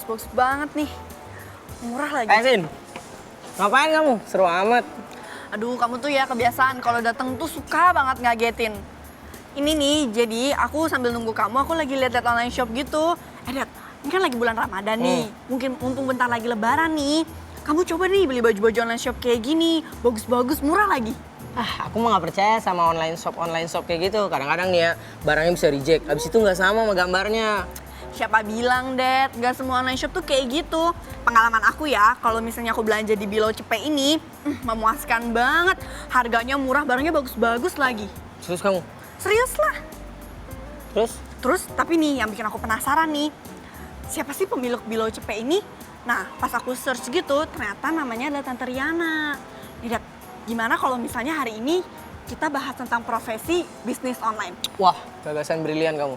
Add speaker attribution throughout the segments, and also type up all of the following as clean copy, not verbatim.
Speaker 1: bagus-bagus banget nih. Murah lagi.
Speaker 2: Sin, ngapain kamu? Seru amat.
Speaker 1: Aduh, kamu tuh ya kebiasaan kalau datang tuh suka banget ngagetin. Ini nih, jadi aku sambil nunggu kamu, aku lagi lihat-lihat online shop gitu. Dat, ini kan lagi bulan Ramadan nih. Mungkin mumpung bentar lagi lebaran nih. Kamu coba nih beli baju-baju online shop kayak gini. Bagus-bagus, murah lagi.
Speaker 2: Aku mah nggak percaya sama online shop kayak gitu. Kadang-kadang nih ya, barangnya bisa reject. Abis itu nggak sama gambarnya.
Speaker 1: Siapa bilang, Dad? Gak semua online shop tuh kayak gitu. Pengalaman aku ya, kalau misalnya aku belanja di Bilo Cepet ini, memuaskan banget. Harganya murah, barangnya bagus-bagus lagi.
Speaker 2: Terus kamu?
Speaker 1: Serius lah.
Speaker 2: Terus?
Speaker 1: Tapi nih yang bikin aku penasaran nih, siapa sih pemilik Bilo Cepet ini? Nah, pas aku search gitu, ternyata namanya adalah Tante Riana. Nih, Dad, gimana kalau misalnya hari ini kita bahas tentang profesi bisnis online?
Speaker 2: Wah, gagasan brilian kamu.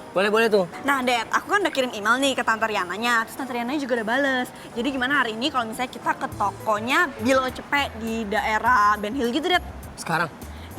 Speaker 2: Boleh tuh.
Speaker 1: Nah, Dad, aku kan udah kirim email nih ke Tante Riananya, terus Tante Riananya juga udah bales. Jadi gimana hari ini kalau misalnya kita ke tokonya Bilo Cepet di daerah Ben Hill gitu, Dad?
Speaker 2: Sekarang?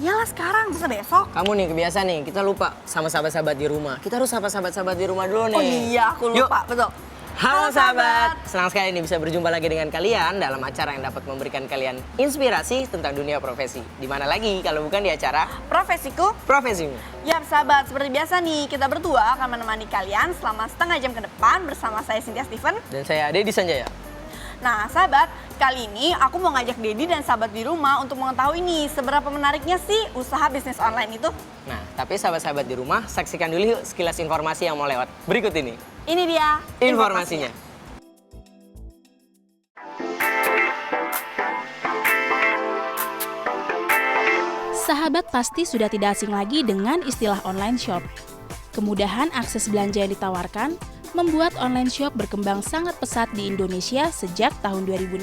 Speaker 1: Iyalah sekarang, terus besok.
Speaker 2: Kamu nih kebiasaan nih, kita lupa sama sahabat-sahabat di rumah. Kita harus sapa sahabat-sahabat di rumah dulu nih.
Speaker 1: Oh iya, aku lupa, betul.
Speaker 2: Halo sahabat, senang sekali nih bisa berjumpa lagi dengan kalian dalam acara yang dapat memberikan kalian inspirasi tentang dunia profesi. Di mana lagi kalau bukan di acara
Speaker 1: Profesiku.
Speaker 2: Profesimu.
Speaker 1: Yap sahabat, seperti biasa nih, kita berdua akan menemani kalian selama setengah jam ke depan bersama saya Cynthia Steven.
Speaker 2: Dan saya Dedi Sanjaya.
Speaker 1: Nah sahabat, kali ini aku mau ngajak Dedi dan sahabat di rumah untuk mengetahui nih seberapa menariknya sih usaha bisnis online itu.
Speaker 2: Nah, tapi sahabat-sahabat di rumah, saksikan dulu yuk sekilas informasi yang mau lewat. Berikut ini.
Speaker 1: Ini dia
Speaker 2: Informasinya.
Speaker 3: Sahabat pasti sudah tidak asing lagi dengan istilah online shop. Kemudahan akses belanja yang ditawarkan membuat online shop berkembang sangat pesat di Indonesia sejak tahun 2006.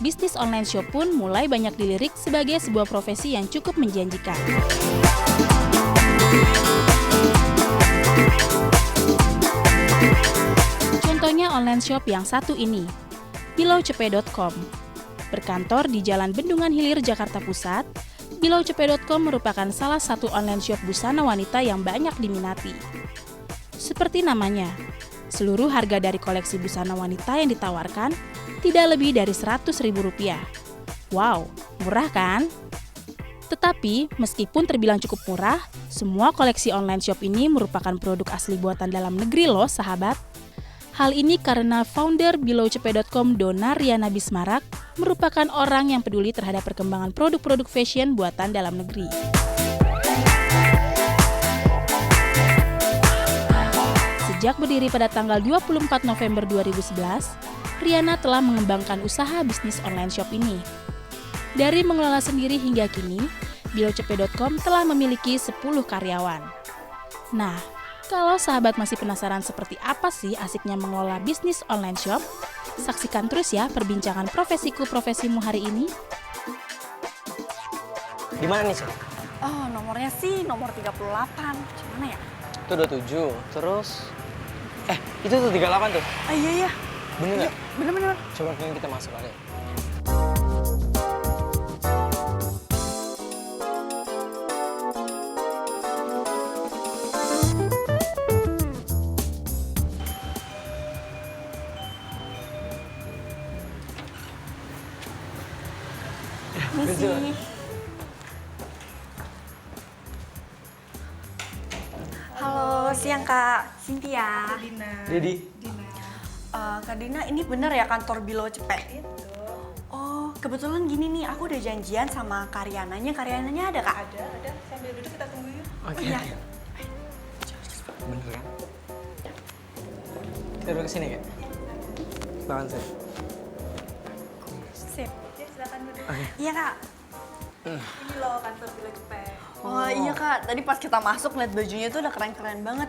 Speaker 3: Bisnis online shop pun mulai banyak dilirik sebagai sebuah profesi yang cukup menjanjikan. Contohnya online shop yang satu ini, bilocepet.com. Berkantor di Jalan Bendungan Hilir, Jakarta Pusat, bilocepet.com merupakan salah satu online shop busana wanita yang banyak diminati. Seperti namanya, seluruh harga dari koleksi busana wanita yang ditawarkan tidak lebih dari Rp100.000. Wow, murah kan? Tetapi, meskipun terbilang cukup murah, semua koleksi online shop ini merupakan produk asli buatan dalam negeri loh, sahabat. Hal ini karena founder bilocepet.com Dona Riana Bismarak merupakan orang yang peduli terhadap perkembangan produk-produk fashion buatan dalam negeri. Sejak berdiri pada tanggal 24 November 2011, Riana telah mengembangkan usaha bisnis online shop ini. Dari mengelola sendiri hingga kini, bilocepet.com telah memiliki 10 karyawan. Nah, kalau sahabat masih penasaran seperti apa sih asiknya mengelola bisnis online shop, saksikan terus ya perbincangan profesimu hari ini.
Speaker 2: Di mana nih, Sob?
Speaker 1: Oh, nomornya sih nomor 38. Gimana ya?
Speaker 2: Itu 27, terus... itu tuh 38 tuh.
Speaker 1: Ah iya.
Speaker 2: Bener nggak?
Speaker 1: Bener.
Speaker 2: Coba kita masuk aja.
Speaker 1: Misi. Halo, siang Kak Cynthia.
Speaker 2: Dedi.
Speaker 1: Kak Dina, ini bener ya kantor Bilo Cepet? Oh, kebetulan gini nih, aku udah janjian sama Karyananya. Karyananya ada Kak?
Speaker 4: Ada. Sambil duduk kita tunggu yuk.
Speaker 2: Oke.
Speaker 1: Iya.
Speaker 2: Bener kan? Kita duduk kesini, Kak? Tangan saya.
Speaker 1: Sip.
Speaker 4: Ya, silakan duduk.
Speaker 1: Iya Kak.
Speaker 4: Ini loh kantor Bilo Cepet.
Speaker 1: Oh iya Kak, tadi pas kita masuk lihat bajunya tuh udah keren-keren banget.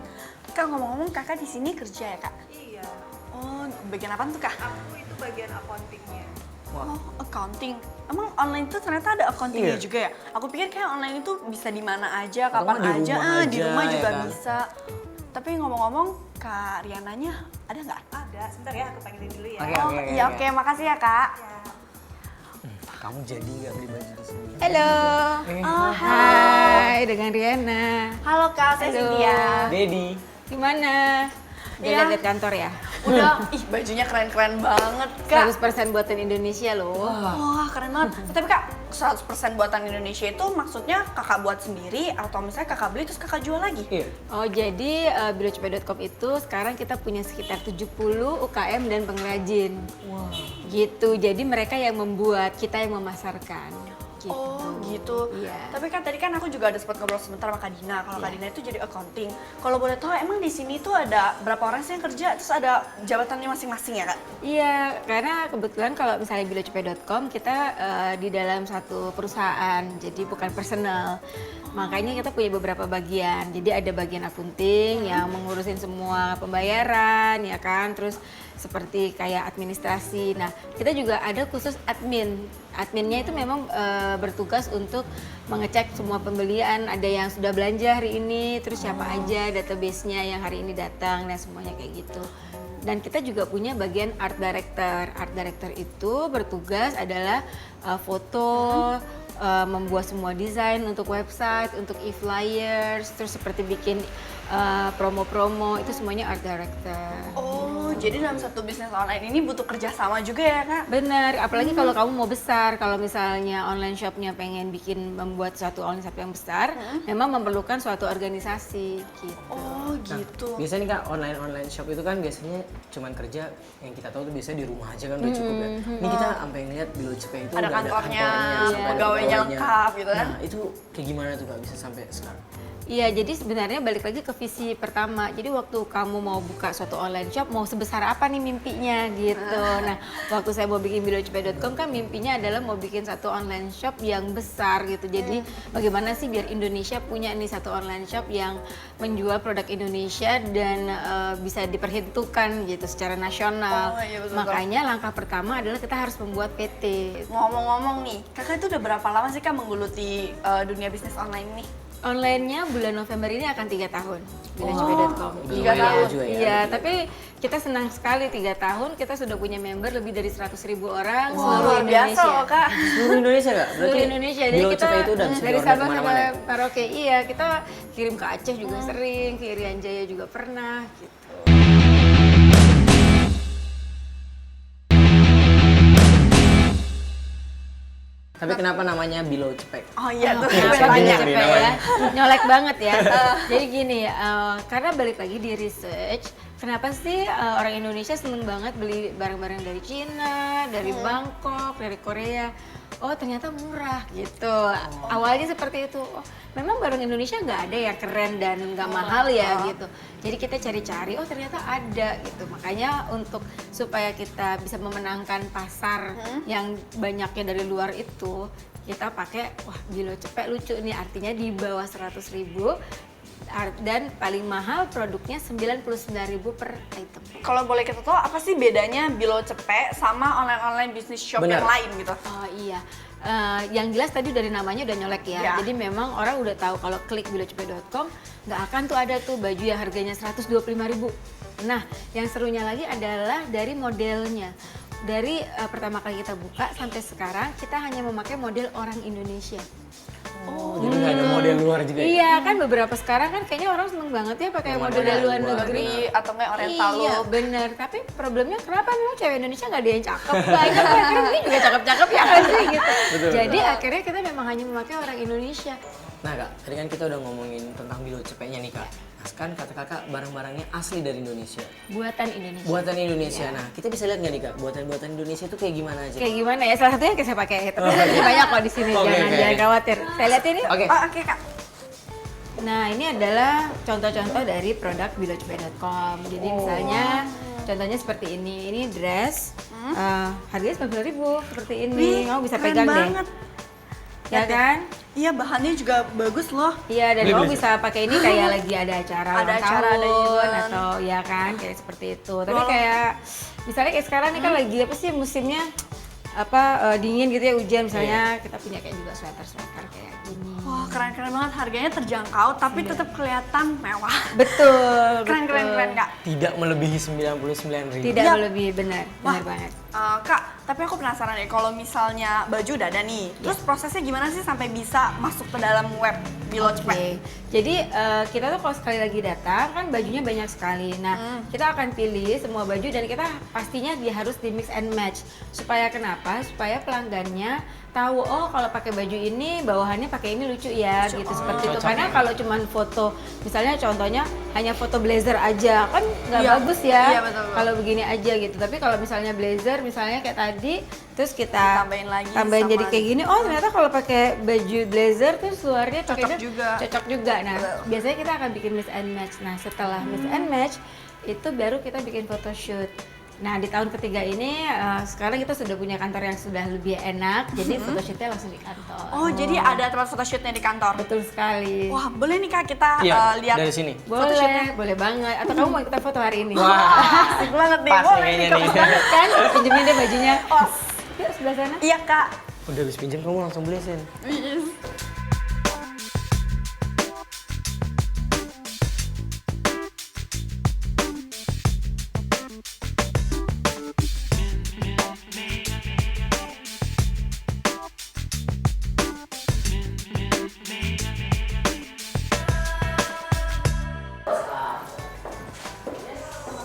Speaker 1: Kak ngomong-ngomong Kakak di sini kerja ya Kak?
Speaker 4: Iya.
Speaker 1: Oh, bagian apa tuh Kak?
Speaker 4: Aku itu bagian accountingnya.
Speaker 1: Oh, accounting. Emang online tuh ternyata ada accountingnya
Speaker 2: Iya.
Speaker 1: juga ya? Aku pikir kayak online itu bisa di mana aja,
Speaker 2: Atau
Speaker 1: kapan
Speaker 2: di
Speaker 1: aja,
Speaker 2: rumah
Speaker 1: di
Speaker 2: aja,
Speaker 1: rumah
Speaker 2: ya
Speaker 1: juga
Speaker 2: kan?
Speaker 1: bisa. Tapi ngomong-ngomong, Kak Riananya ada nggak?
Speaker 4: Ada. Sebentar ya, aku panggilin dulu ya.
Speaker 2: Oke.
Speaker 1: Oh iya oke, makasih ya Kak.
Speaker 4: Ya.
Speaker 2: Kamu jadi nggak beli baju di sini?
Speaker 5: Halo.
Speaker 1: Oh,
Speaker 5: Hai, dengan Riana.
Speaker 1: Halo Kak, saya
Speaker 5: Halo.
Speaker 1: Cynthia.
Speaker 2: Dedi.
Speaker 5: Gimana?
Speaker 1: Iya.
Speaker 5: Lihat kantor ya?
Speaker 1: Udah, ih bajunya keren-keren banget Kak.
Speaker 5: 100% buatan Indonesia loh.
Speaker 1: Wah keren banget. Tapi Kak, 100% buatan Indonesia itu maksudnya kakak buat sendiri atau misalnya kakak beli terus kakak jual lagi?
Speaker 2: Iya.
Speaker 5: Oh jadi bilocepe.com itu sekarang kita punya sekitar 70 UKM dan pengrajin.
Speaker 2: Wow.
Speaker 5: Gitu, jadi mereka yang membuat, kita yang memasarkan. Gitu.
Speaker 1: Oh gitu.
Speaker 5: Iya.
Speaker 1: Tapi kan tadi kan aku juga ada sempat ngobrol sebentar sama Kak Dina. Kalau Kak Dina itu jadi accounting. Kalau boleh tahu emang di sini tuh ada berapa orang sih yang kerja? Terus ada jabatannya masing-masing ya Kak?
Speaker 5: Iya, karena kebetulan kalau misalnya bilocepe.com kita di dalam satu perusahaan, jadi bukan personal. Makanya kita punya beberapa bagian. Jadi ada bagian akunting yang mengurusin semua pembayaran, ya kan. Terus seperti kayak administrasi. Nah, kita juga ada khusus admin. Adminnya itu memang bertugas untuk mengecek semua pembelian. Ada yang sudah belanja hari ini, terus siapa aja database-nya yang hari ini datang, dan semuanya kayak gitu. Dan kita juga punya bagian art director. Art director itu bertugas adalah foto, membuat semua desain untuk website, untuk e-flyers, terus seperti bikin promo-promo, itu semuanya art director.
Speaker 1: Oh, jadi dalam satu bisnis online ini butuh kerjasama juga ya Kak?
Speaker 5: Benar, apalagi kalau kamu mau besar, kalau misalnya online shopnya pengen membuat suatu online shop yang besar, memang memerlukan suatu organisasi gitu.
Speaker 1: Oh gitu.
Speaker 2: Biasanya nih Kak, online shop itu kan biasanya cuman kerja yang kita tahu tuh biasanya di rumah aja kan udah cukup ya. Ini kita sampai ngeliat Bilocepe itu
Speaker 1: Ada
Speaker 2: udah
Speaker 1: kantornya,
Speaker 2: sampai
Speaker 1: pegawainya lengkap gitu kan?
Speaker 2: Nah itu kayak gimana tuh Kak bisa sampai sekarang?
Speaker 5: Iya, jadi sebenarnya balik lagi ke visi pertama. Jadi waktu kamu mau buka suatu online shop, mau sebesar apa nih mimpinya gitu. Nah, waktu saya mau bikin bilocepe.com kan mimpinya adalah mau bikin satu online shop yang besar gitu. Jadi bagaimana sih biar Indonesia punya nih satu online shop yang menjual produk Indonesia dan bisa diperhitungkan gitu secara nasional.
Speaker 1: Oh, iya, betul.
Speaker 5: Makanya langkah pertama adalah kita harus membuat PT.
Speaker 1: Ngomong-ngomong nih, kakak itu udah berapa lama sih Kak menggeluti dunia bisnis online ini?
Speaker 5: Online-nya bulan November ini akan 3 tahun, bilocepe.com.
Speaker 1: Oh, 3 tahun
Speaker 2: juga ya.
Speaker 5: Iya, tapi kita senang sekali 3 tahun kita sudah punya member lebih dari 100.000 orang
Speaker 1: Wah,
Speaker 5: seluruh
Speaker 1: luar biasa
Speaker 5: Indonesia.
Speaker 1: loh Kak.
Speaker 2: Seluruh Indonesia Kak?
Speaker 5: Seluruh Indonesia. Jadi kita
Speaker 2: Bilocepe itu udah bisa
Speaker 5: dari
Speaker 2: diorder
Speaker 5: Sabang
Speaker 2: kemana-mana
Speaker 5: sampai
Speaker 2: ya?
Speaker 5: Merauke. Iya, kita kirim ke Aceh juga sering, ke Irian Jaya juga pernah gitu.
Speaker 2: Tapi kenapa namanya Bilocepe?
Speaker 1: Oh iya tuh,
Speaker 5: Kenapa
Speaker 1: gue tanya.
Speaker 5: bilocepe ya? Nyolek banget ya. Jadi gini, karena balik lagi di research, kenapa sih orang Indonesia seneng banget beli barang-barang dari Cina, dari Bangkok, dari Korea? Oh ternyata murah gitu. Awalnya seperti itu. Oh, memang barang Indonesia nggak ada ya keren dan nggak mahal ya gitu. Jadi kita cari-cari, oh ternyata ada gitu. Makanya untuk supaya kita bisa memenangkan pasar yang banyaknya dari luar itu, kita pakai wah Bilocepe lucu nih, artinya di bawah 100.000 dan paling mahal produknya 99.000 per item.
Speaker 1: Kalau boleh kita tahu apa sih bedanya Bilocepe sama online-online bisnis shop
Speaker 2: Bener.
Speaker 1: yang lain gitu?
Speaker 5: Oh iya, yang jelas tadi dari namanya udah nyolek ya.
Speaker 1: Ya.
Speaker 5: Jadi memang orang udah tahu kalau klik bilocepe.com nggak akan tuh ada tuh baju yang harganya 125.000. Nah, yang serunya lagi adalah dari modelnya. Dari pertama kali kita buka sampai sekarang kita hanya memakai model orang Indonesia.
Speaker 2: Oh, jadi nggak ada model luar juga ya?
Speaker 5: Iya kan beberapa sekarang kan kayaknya orang seneng banget ya pakai
Speaker 2: Yang
Speaker 5: model
Speaker 2: model
Speaker 5: dari luar
Speaker 2: luar
Speaker 5: negeri.
Speaker 1: Atau kayak oriental
Speaker 5: Iya
Speaker 1: look.
Speaker 5: bener, tapi problemnya kenapa memang cewek Indonesia nggak ada yang cakep? Banyak akhirnya ini juga cakep-cakep ya kan sih gitu. Jadi akhirnya kita memang hanya memakai orang Indonesia.
Speaker 2: Nah Kak, tadi kan kita udah ngomongin tentang Bilocepe-nya nih Kak. Nah, kan kata kakak barang-barangnya asli dari Indonesia.
Speaker 5: Buatan Indonesia.
Speaker 2: Buatan Indonesia. Nah, kita bisa lihat nggak nih Kak, buatan-buatan Indonesia itu kayak gimana aja?
Speaker 5: Kayak gimana ya? Salah satunya kayak saya pakai, tapi banyak kok di sini.
Speaker 2: Oke,
Speaker 5: Jangan
Speaker 2: oke.
Speaker 5: khawatir. Saya lihat ini.
Speaker 2: Oke.
Speaker 1: Oh, oke Kak.
Speaker 5: Nah, ini adalah contoh-contoh dari produk bilocepe.com. Jadi misalnya contohnya seperti ini. Ini dress. Harganya 90.000 seperti ini.
Speaker 1: Wih,
Speaker 5: Kamu bisa
Speaker 1: keren
Speaker 5: pegang
Speaker 1: banget.
Speaker 5: deh. Ya kan?
Speaker 1: Iya, bahannya juga bagus loh.
Speaker 5: Iya, dan kamu bisa pakai ini kayak lagi ada acara
Speaker 1: Ada
Speaker 5: ulang
Speaker 1: acara, ada
Speaker 5: tahun,
Speaker 1: event.
Speaker 5: atau ya kan kayak seperti itu. Tapi
Speaker 1: Wah.
Speaker 5: kayak misalnya kayak sekarang nih kan lagi apa sih musimnya dingin gitu ya, hujan misalnya, kita punya kayak juga sweater kayak gini.
Speaker 1: Wah, keren-keren banget. Harganya terjangkau tapi tetap kelihatan mewah.
Speaker 5: Betul.
Speaker 1: Keren-keren
Speaker 5: betul.
Speaker 1: Kak.
Speaker 2: Tidak melebihi 99.000.
Speaker 5: Tidak
Speaker 1: Iya.
Speaker 5: melebihi, benar
Speaker 1: Wah.
Speaker 5: banget.
Speaker 1: Kak, Tapi aku penasaran ya, kalau misalnya baju udah ada nih, terus prosesnya gimana sih sampai bisa masuk ke dalam web Bilo Cepet?
Speaker 5: Oke. Jadi kita tuh kalau sekali lagi datang kan bajunya banyak sekali. Nah, kita akan pilih semua baju dan kita pastinya dia harus di mix and match. Supaya kenapa? Supaya pelanggannya tahu, oh kalau pakai baju ini bawahannya pakai ini lucu ya, gitu seperti itu.
Speaker 2: Cocok
Speaker 5: Karena
Speaker 2: ya.
Speaker 5: kalau cuman foto, misalnya contohnya hanya foto blazer aja kan nggak
Speaker 1: Iya.
Speaker 5: bagus ya.
Speaker 1: Iya, betul.
Speaker 5: Kalau begini aja gitu. Tapi kalau misalnya blazer, misalnya kayak tadi, terus kita
Speaker 1: Ditambahin lagi
Speaker 5: tambahin
Speaker 1: sama
Speaker 5: jadi kayak gini. Oh ternyata kalau pakai baju blazer terus luarnya
Speaker 1: Cocok
Speaker 5: pakainya
Speaker 1: juga.
Speaker 5: cocok juga. Nah, biasanya kita akan bikin mix and match. Nah, setelah mix and match itu baru kita bikin photoshoot. Nah, di tahun ketiga ini sekarang kita sudah punya kantor yang sudah lebih enak, jadi photoshootnya langsung di kantor.
Speaker 1: Oh, jadi ada tempat photoshootnya di kantor?
Speaker 5: Betul sekali.
Speaker 1: Wah, boleh nih Kak kita
Speaker 2: Iya,
Speaker 1: lihat
Speaker 2: dari sini.
Speaker 5: Boleh, boleh banget. Atau kamu mau ikutan foto hari ini?
Speaker 2: Wah,
Speaker 1: asik banget nih.
Speaker 2: pas nih
Speaker 1: Boleh
Speaker 2: kayaknya
Speaker 1: Kak,
Speaker 2: nih.
Speaker 1: pas banget.
Speaker 5: Kan, pinjemin deh bajunya.
Speaker 1: Oh,
Speaker 5: Yuk sebelah sana.
Speaker 1: iya Kak.
Speaker 2: Udah habis pinjam kamu langsung beli Sin.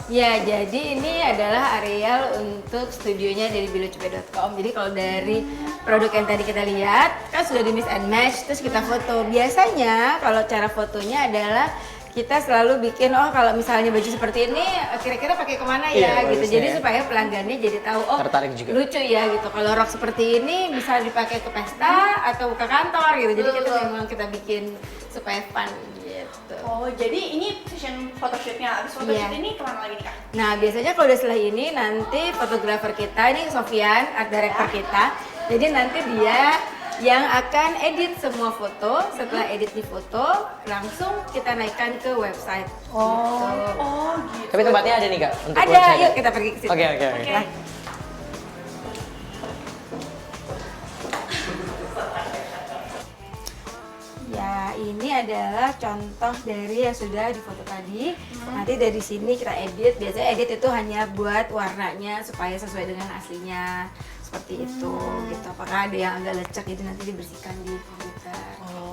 Speaker 5: Ya, jadi ini adalah areal untuk studionya dari bilocepe.com. Jadi kalau dari produk yang tadi kita lihat, kan sudah di mix and match, terus kita foto. Biasanya kalau cara fotonya adalah kita selalu bikin, oh kalau misalnya baju seperti ini, kira-kira pakai kemana ya,
Speaker 2: Iya,
Speaker 5: gitu.
Speaker 2: bagusnya
Speaker 5: Jadi
Speaker 2: ya.
Speaker 5: supaya pelanggannya jadi tahu, oh
Speaker 2: Tertarik juga.
Speaker 5: lucu ya gitu. Kalau rok seperti ini bisa dipakai ke pesta atau ke kantor gitu. Jadi kita memang kita bikin supaya fun gitu.
Speaker 1: Oh, jadi ini session photoshootnya. Abis photoshoot
Speaker 5: Iya.
Speaker 1: ini kemana lagi nih Kak?
Speaker 5: Nah, biasanya kalau udah setelah ini nanti fotografer kita, ini Sofian, art director kita. Jadi nanti dia yang akan edit semua foto. Setelah edit di foto, langsung kita naikkan ke website.
Speaker 1: Oh,
Speaker 5: Gitu.
Speaker 1: oh gitu.
Speaker 2: Tapi tempatnya ada nih Kak untuk
Speaker 5: Ada,
Speaker 2: website.
Speaker 5: yuk kita pergi ke situ.
Speaker 2: Oke, oke, oke.
Speaker 1: Oke.
Speaker 5: Ya, ini adalah contoh dari yang sudah difoto tadi. Nanti dari sini kita edit. Biasanya edit itu hanya buat warnanya supaya sesuai dengan aslinya. Seperti itu gitu. Apakah ada yang agak lecek jadi nanti dibersihkan di komputer.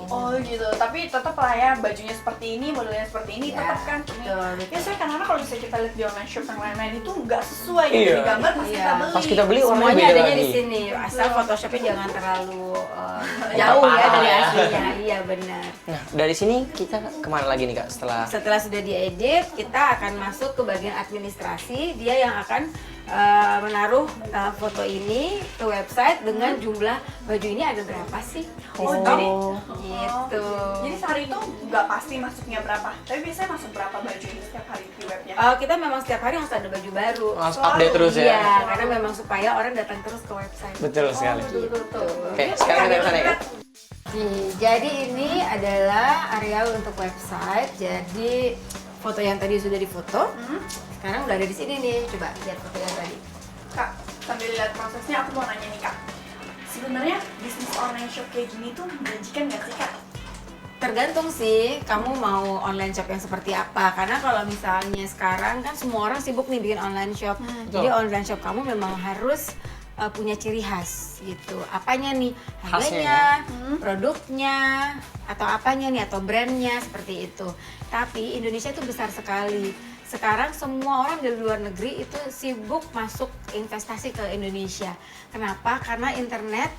Speaker 1: Oh gitu, tapi tetap lah ya bajunya seperti ini, modelnya seperti ini,
Speaker 5: Ya,
Speaker 1: tetap kan.
Speaker 5: betul, betul.
Speaker 1: Biasanya kadang-kadang kalau misalnya kita lihat di online shop yang lain-lain itu nggak sesuai gitu
Speaker 2: Iya.
Speaker 1: di gambar pas
Speaker 5: Iya.
Speaker 1: kita beli.
Speaker 2: Pas kita beli warnanya
Speaker 5: Semuanya
Speaker 2: beda
Speaker 5: adanya
Speaker 2: lagi.
Speaker 5: di sini. Asal Photoshopnya jangan terlalu jauh ya
Speaker 2: parah
Speaker 5: dari
Speaker 2: ya.
Speaker 5: aslinya. Iya benar.
Speaker 2: Nah, dari sini kita kemana lagi nih Kak setelah
Speaker 5: Setelah sudah diedit, kita akan masuk ke bagian administrasi. Dia yang akan menaruh foto ini ke website dengan jumlah baju ini ada berapa sih?
Speaker 1: Oh,
Speaker 5: Jadi,
Speaker 1: jadi-
Speaker 5: gitu.
Speaker 1: Jadi sehari itu nggak pasti masuknya berapa, tapi biasanya masuk berapa baju ini setiap hari di webnya?
Speaker 5: Kita memang setiap hari harus ada baju baru.
Speaker 2: harus update terus ya?
Speaker 5: Iya, karena memang supaya orang datang terus ke website.
Speaker 2: Betul sekali.
Speaker 5: Gitu.
Speaker 2: Oke, sekarang kita kesana ya Kak.
Speaker 5: Jadi ini adalah area untuk website. Jadi foto yang tadi sudah difoto, sekarang udah ada di sini nih. Coba lihat foto yang tadi.
Speaker 1: Kak, sambil lihat prosesnya aku mau nanya nih Kak. Sebenarnya bisnis online shop kayak gini tuh menjanjikan nggak sih Kak?
Speaker 5: Tergantung sih kamu mau online shop yang seperti apa. Karena kalau misalnya sekarang kan semua orang sibuk nih bikin online shop. Jadi online shop kamu memang harus punya ciri khas gitu. Apanya nih? Harganya, produknya, atau apanya nih, atau brandnya seperti itu. Tapi Indonesia itu besar sekali. Sekarang semua orang dari luar negeri itu sibuk masuk investasi ke Indonesia. Kenapa? Karena internet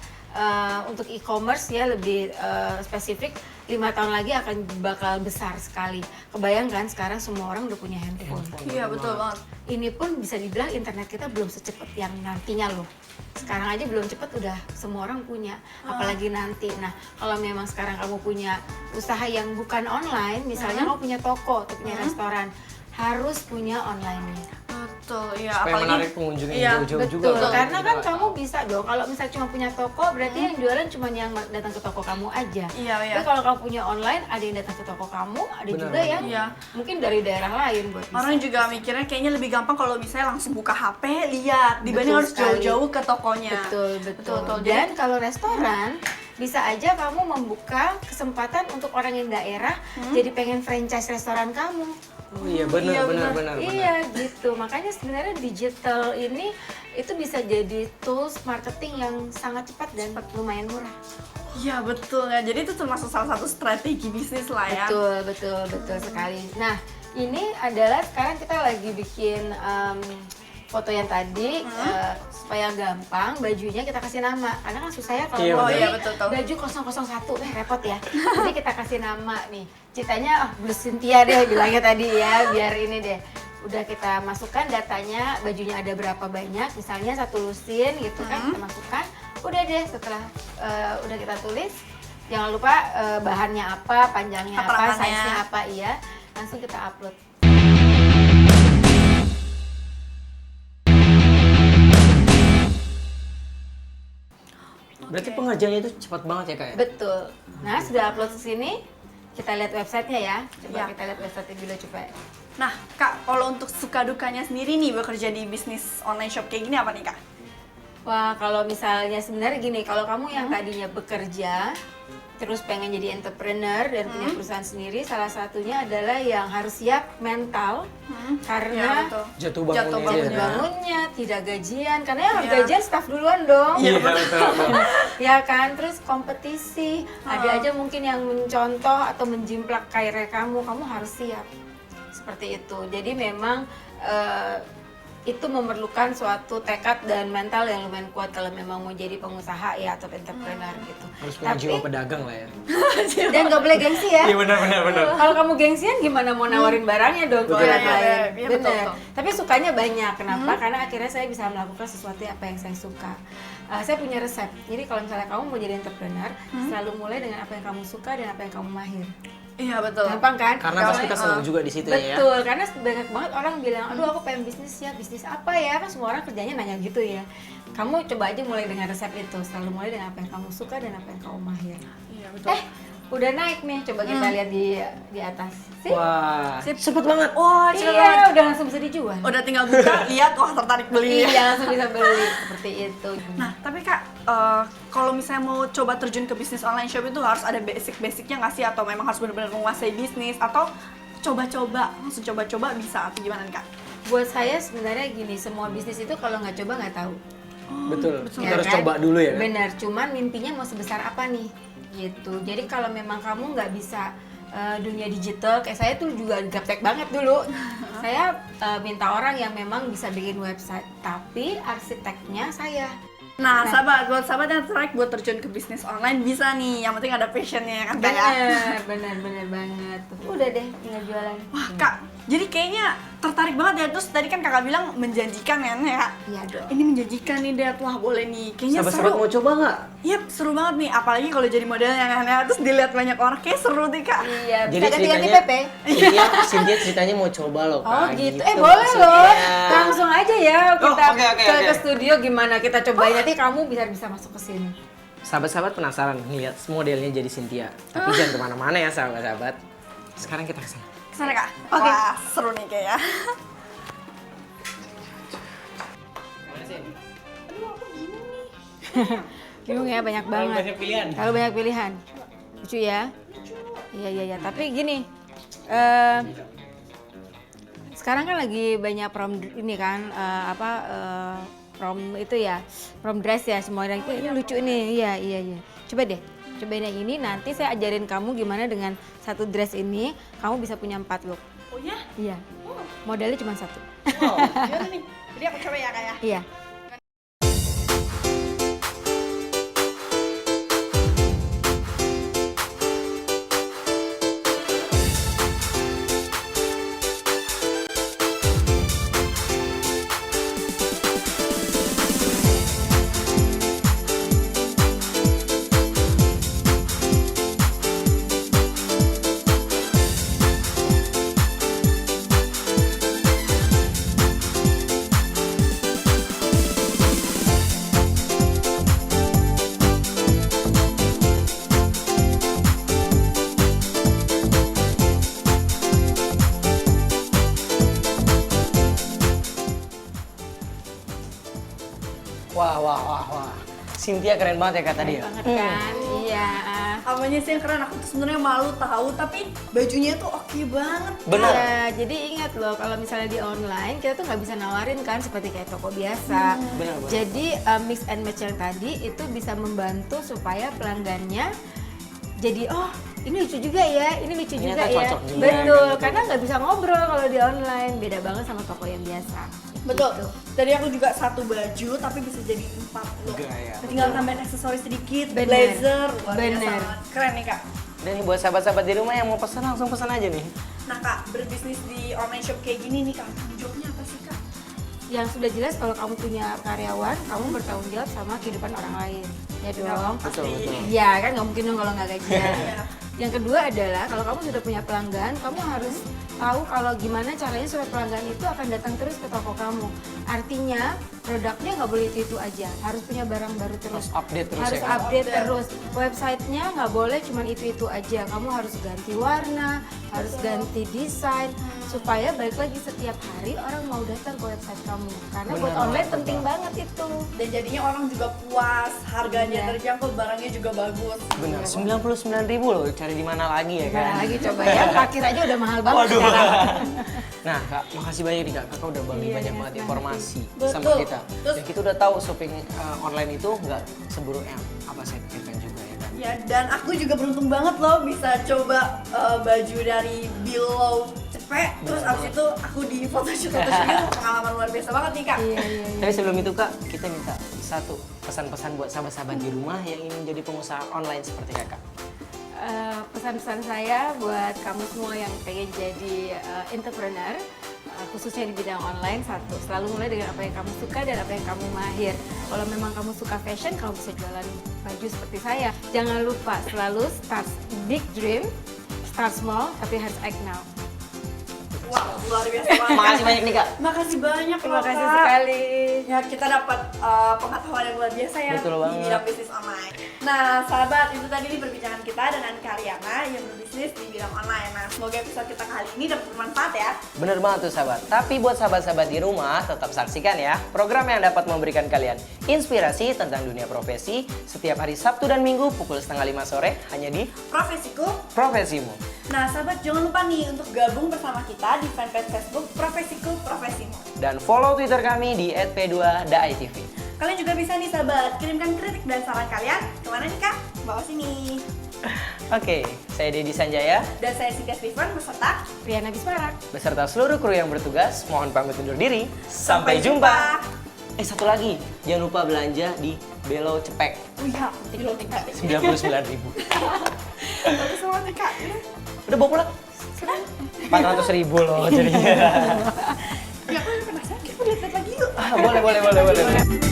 Speaker 5: untuk e-commerce ya lebih spesifik 5 tahun lagi akan bakal besar sekali. Kebayangkan sekarang semua orang udah punya handphone.
Speaker 1: Iya betul banget.
Speaker 5: Ini pun bisa dibilang internet kita belum secepat yang nantinya loh. Sekarang aja belum cepet udah semua orang punya, apalagi nanti. Nah, kalau memang sekarang kamu punya usaha yang bukan online, misalnya kamu punya toko atau punya restoran, harus punya online-nya.
Speaker 1: Betul, iya.
Speaker 2: Supaya
Speaker 1: Apalagi
Speaker 2: menarik pengunjung
Speaker 1: iya,
Speaker 2: yang jauh-jauh juga.
Speaker 5: Betul, karena kan
Speaker 2: Kita
Speaker 5: kamu
Speaker 2: tahu.
Speaker 5: bisa dong, kalau misalnya cuma punya toko, berarti yang jualan cuma yang datang ke toko kamu aja.
Speaker 1: Iya, iya.
Speaker 5: Tapi kalau kamu punya online, ada yang datang ke toko kamu, ada
Speaker 2: Benar,
Speaker 5: juga yang
Speaker 1: Iya.
Speaker 5: mungkin dari daerah lain buat bisa.
Speaker 1: Orang juga mikirnya kayaknya lebih gampang kalau misalnya langsung buka HP, lihat, dibanding
Speaker 5: Betul
Speaker 1: harus
Speaker 5: sekali.
Speaker 1: jauh-jauh ke tokonya.
Speaker 5: Betul, betul.
Speaker 1: betul.
Speaker 5: Dan kalau restoran, bisa aja kamu membuka kesempatan untuk orang yang daerah jadi pengen franchise restoran kamu.
Speaker 2: Oh iya benar
Speaker 1: Iya,
Speaker 2: benar
Speaker 1: benar.
Speaker 2: benar.
Speaker 5: Iya gitu, makanya sebenarnya digital ini itu bisa jadi tools marketing yang sangat cepat dan lumayan murah.
Speaker 1: Iya betul ya. Jadi itu termasuk salah satu strategi bisnis lah ya.
Speaker 5: Betul sekali. Nah, ini adalah sekarang kita lagi bikin foto yang tadi supaya gampang, bajunya kita kasih nama. Karena kan susah ya kalau
Speaker 2: Iya,
Speaker 5: mau
Speaker 2: betul.
Speaker 5: beli
Speaker 1: Iya, betul, betul.
Speaker 5: baju 001, repot ya. Jadi kita kasih nama nih. Ceritanya Blue Cynthia deh bilangnya tadi ya, biar ini deh. Udah kita masukkan datanya, bajunya ada berapa banyak, misalnya 1 lusin gitu kan, kita masukkan. Udah deh setelah udah kita tulis, jangan lupa bahannya apa, panjangnya apa,
Speaker 1: Keterangannya.
Speaker 5: size-nya apa, iya. Langsung kita upload.
Speaker 2: Berarti pengerjaannya itu cepat banget ya kak ya?
Speaker 5: Betul. Nah, sudah upload ke sini, kita lihat websitenya ya. Coba
Speaker 1: Ya.
Speaker 5: kita lihat website Bilo Cepet.
Speaker 1: Nah, Kak, kalau untuk suka dukanya sendiri nih bekerja di bisnis online shop kayak gini apa nih, Kak?
Speaker 5: Wah, kalau misalnya sebenarnya gini, kalau kamu yang tadinya bekerja, terus pengen jadi entrepreneur dan punya perusahaan sendiri, salah satunya adalah yang harus siap mental,
Speaker 1: Ya,
Speaker 5: karena
Speaker 1: betul.
Speaker 2: Jatuh bangunnya.
Speaker 1: bangunnya.
Speaker 5: bangunnya tidak gajian, karena yang
Speaker 1: Iya.
Speaker 5: gajian staff duluan dong.
Speaker 2: Iya betul.
Speaker 5: Ya kan, terus kompetisi, ada aja mungkin yang mencontoh atau menjimplak karir kamu harus siap seperti itu. Jadi memang itu memerlukan suatu tekad dan mental yang lumayan kuat kalau memang mau jadi pengusaha ya atau entrepreneur gitu.
Speaker 2: Harus punya jiwa pedagang lah ya.
Speaker 5: Dan nggak boleh gengsi ya.
Speaker 2: Iya benar.
Speaker 5: Kalau kamu gengsian gimana mau nawarin barangnya dong ke
Speaker 1: Betul.
Speaker 5: orang
Speaker 1: Iya,
Speaker 5: lain?
Speaker 1: iya, iya, betul,
Speaker 5: Bener.
Speaker 1: betul.
Speaker 5: Tapi sukanya banyak. Kenapa? Karena akhirnya saya bisa melakukan sesuatu apa yang saya suka. Saya punya resep. Jadi kalau misalnya kamu mau jadi entrepreneur, selalu mulai dengan apa yang kamu suka dan apa yang kamu mahir.
Speaker 1: Iya, betul.
Speaker 5: Gampang kan?
Speaker 2: Karena pasti kita senang juga di situ ya.
Speaker 5: Betul, karena banyak banget orang bilang, aduh aku pengen bisnis ya, bisnis apa ya? Kan semua orang kerjanya nanya gitu ya. Kamu coba aja mulai dengan resep itu, selalu mulai dengan apa yang kamu suka dan apa yang kamu mahir.
Speaker 1: Iya, betul.
Speaker 5: Udah naik nih, coba kita lihat di atas. Sip?
Speaker 2: Wah,
Speaker 1: Sip.
Speaker 2: cepet banget.
Speaker 1: Wah, cepet
Speaker 5: Iya,
Speaker 1: banget.
Speaker 5: udah langsung bisa dijual.
Speaker 1: Udah tinggal buka, lihat, wah tertarik beli.
Speaker 5: Iya, langsung bisa beli seperti itu.
Speaker 1: Nah, tapi Kak, kalau misalnya mau coba terjun ke bisnis online shop itu harus ada basic-basicnya nggak sih? Atau memang harus benar-benar menguasai bisnis? Atau coba-coba, langsung coba-coba bisa? Atau gimana nih, Kak?
Speaker 5: Buat saya sebenarnya gini, semua bisnis itu kalau nggak coba nggak tahu.
Speaker 2: Betul. Kita
Speaker 5: Ya
Speaker 2: harus
Speaker 5: kan?
Speaker 2: coba dulu ya. Kan?
Speaker 5: Benar, cuman mimpinya mau sebesar apa nih? Gitu. Jadi kalau memang kamu nggak bisa dunia digital, kayak saya tuh juga gaptek banget dulu. Saya minta orang yang memang bisa bikin website, tapi arsiteknya saya.
Speaker 1: Nah, sahabat, buat sahabat yang tertarik buat terjun ke bisnis online bisa nih. Yang penting ada passionnya ya kan, Kak ya?
Speaker 5: Bener banget. Udah deh, tinggal jualan.
Speaker 1: Wah, Kak, jadi kayaknya tertarik banget ya. Terus tadi kan Kakak bilang menjanjikan kan ya, Kak?
Speaker 5: Iya dong.
Speaker 1: Ini menjanjikan nih, Dad. Wah, boleh nih. Kayaknya
Speaker 2: Sahabat-sahabat
Speaker 1: seru.
Speaker 2: mau coba nggak?
Speaker 1: Iya, seru banget nih. Apalagi kalau jadi modelnya kan ya. Terus dilihat banyak orang, kayak seru nih, Kak.
Speaker 5: Iya,
Speaker 2: Jadi
Speaker 5: bisa ganti-ganti
Speaker 2: ceritanya,
Speaker 5: Pepe.
Speaker 2: Cynthia ceritanya mau coba loh
Speaker 5: Oh
Speaker 2: Kak,
Speaker 5: gitu, boleh
Speaker 2: Cynthia.
Speaker 5: loh. Langsung aja ya kita
Speaker 2: oke,
Speaker 5: ke
Speaker 2: oke.
Speaker 5: studio gimana kita cobain nanti kamu bisa masuk ke sini.
Speaker 2: Sahabat-sahabat penasaran lihat modelnya jadi Cynthia. Tapi jangan kemana-mana ya sahabat-sahabat. Sekarang kita kesana.
Speaker 1: Kesana, Kak?
Speaker 5: Oke.
Speaker 1: Wah, seru nih kayaknya.
Speaker 5: Bingung ya, banyak banget.
Speaker 2: banyak pilihan.
Speaker 5: Kalau banyak pilihan. Lucu ya? Iya. Tapi gini, sekarang kan lagi banyak prom ini kan, prom itu ya, prom dress ya semuanya. Ini lucu nih, iya. Coba deh, cobain yang ini. Nanti saya ajarin kamu gimana dengan satu dress ini, kamu bisa punya 4 look.
Speaker 1: Oh ya?
Speaker 5: Iya, modelnya cuma 1.
Speaker 1: Wow, gimana nih? Jadi aku coba ya, Kak ya?
Speaker 5: Iya.
Speaker 2: Wah. Cynthia keren banget ya Kak tadi ya.
Speaker 5: Banget kan? Iya.
Speaker 1: Apanya sih yang keren? Aku tuh sebenarnya malu tahu, tapi bajunya tuh oke banget.
Speaker 2: Benar.
Speaker 5: Iya, jadi ingat loh kalau misalnya di online kita tuh nggak bisa nawarin kan seperti kayak toko biasa.
Speaker 2: Benar.
Speaker 5: Jadi mix and match yang tadi itu bisa membantu supaya pelanggannya jadi oh ini lucu juga ya, ini lucu
Speaker 2: Ternyata
Speaker 5: juga ya.
Speaker 2: cocok juga,
Speaker 5: Betul,
Speaker 2: gitu.
Speaker 5: karena nggak bisa ngobrol kalau di online, beda banget sama toko yang biasa.
Speaker 1: Betul.
Speaker 5: Gitu.
Speaker 1: Tadi aku juga satu baju tapi bisa jadi 4 look.
Speaker 2: Gaya.
Speaker 1: Tinggal tambahin aksesoris sedikit,
Speaker 5: Bener.
Speaker 1: blazer, luar biasa
Speaker 5: Bener.
Speaker 1: banget. Keren nih Kak.
Speaker 2: Dan nih buat sahabat-sahabat di rumah yang mau pesan langsung pesan aja nih.
Speaker 1: Nah Kak, berbisnis di online shop kayak gini nih Kak, tanggung jawabnya apa sih Kak?
Speaker 5: Yang sudah jelas kalau kamu punya karyawan, kamu bertanggung jawab sama kehidupan orang lain. Ya dong.
Speaker 2: Betul, betul.
Speaker 5: Iya kan nggak mungkin dong kalau nggak gajian.
Speaker 1: Iya.
Speaker 5: Yang kedua adalah kalau kamu sudah punya pelanggan, kamu harus tahu kalau gimana caranya supaya pelanggan itu akan datang terus ke toko kamu. Artinya produknya nggak boleh itu aja, harus punya barang baru terus.
Speaker 2: Harus update terus
Speaker 5: Harus
Speaker 2: ya, Kak?
Speaker 5: update terus. Websitenya nggak boleh cuma itu aja. Kamu harus ganti warna, harus ganti desain supaya balik lagi setiap hari orang mau datang ke website kamu. Karena buat
Speaker 2: Benar
Speaker 5: online
Speaker 2: banget,
Speaker 5: penting
Speaker 2: Kak.
Speaker 5: banget itu.
Speaker 1: Dan jadinya orang juga puas, harganya
Speaker 5: Iya.
Speaker 1: terjangkau, barangnya juga bagus.
Speaker 2: Benar, 99.000 loh, cari di mana lagi ya kan?
Speaker 5: Gimana lagi coba ya, parkir aja udah mahal banget sekarang.
Speaker 2: Nah Kak, makasih banyak nih Kak, Kakak udah bagi
Speaker 5: Iya,
Speaker 2: banyak
Speaker 5: iya,
Speaker 2: banget
Speaker 5: senang
Speaker 2: informasi
Speaker 1: Betul.
Speaker 2: sama kita.
Speaker 1: Terus-
Speaker 2: Dan kita udah tahu shopping online itu nggak seburuk yang apa saya pikirkan juga ya kan?
Speaker 1: Ya, dan aku juga beruntung banget loh bisa coba baju dari Below Cepet. Terus abis itu aku di photoshoot itu pengalaman luar biasa banget nih Kak.
Speaker 5: Iya, iya, iya.
Speaker 2: Tapi sebelum itu Kak, kita minta satu pesan-pesan buat sahabat-sahabat di rumah yang ingin jadi pengusaha online seperti Kakak.
Speaker 5: Pesan-pesan saya buat kamu semua yang pengen jadi entrepreneur, khususnya di bidang online, satu, selalu mulai dengan apa yang kamu suka dan apa yang kamu mahir. Kalau memang kamu suka fashion, kamu bisa jualan baju seperti saya. Jangan lupa selalu start big dream, start small, tapi harus act now.
Speaker 1: Wah, luar biasa banget.
Speaker 2: Makasih banyak nih Kak.
Speaker 1: Makasih banyak
Speaker 5: Terima
Speaker 1: loh,
Speaker 5: kasih
Speaker 1: Kak.
Speaker 5: sekali.
Speaker 1: Ya, kita dapat pengetahuan yang luar biasa ya
Speaker 2: Betul
Speaker 1: di
Speaker 2: banget.
Speaker 1: bidang bisnis online. Nah, sahabat, itu tadi nih perbincangan kita dengan Karyana yang berbisnis di bidang online. Nah, semoga episode kita kali ini dapat bermanfaat ya.
Speaker 2: Bener banget tuh sahabat. Tapi buat sahabat-sahabat di rumah, tetap saksikan ya program yang dapat memberikan kalian inspirasi tentang dunia profesi setiap hari Sabtu dan Minggu pukul 4:30 sore hanya di
Speaker 1: Profesiku.
Speaker 2: Profesimu.
Speaker 1: Nah, sahabat, jangan lupa nih untuk gabung bersama kita di fanpage Facebook Profesiku Profesimu.
Speaker 2: Dan follow Twitter kami di @p2daitv.
Speaker 1: Kalian juga bisa nih sahabat, kirimkan kritik dan saran kalian kemana nih Kak? Bawah sini.
Speaker 2: Oke, saya Dedi Sanjaya
Speaker 1: Dan saya Cynthia Steven beserta
Speaker 5: Riana Bismarak.
Speaker 2: beserta seluruh kru yang bertugas mohon pamit undur diri. Sampai jumpa. Satu lagi, jangan lupa belanja di Below Cepek.
Speaker 1: Oh iya, penting Kak.
Speaker 2: 99.000.
Speaker 1: Bagus banget nih Kak.
Speaker 2: Udah bawa pulang? 400.000 loh jadinya.
Speaker 1: Ya, aku penasaran, kita lihat lagi yuk.
Speaker 2: Boleh.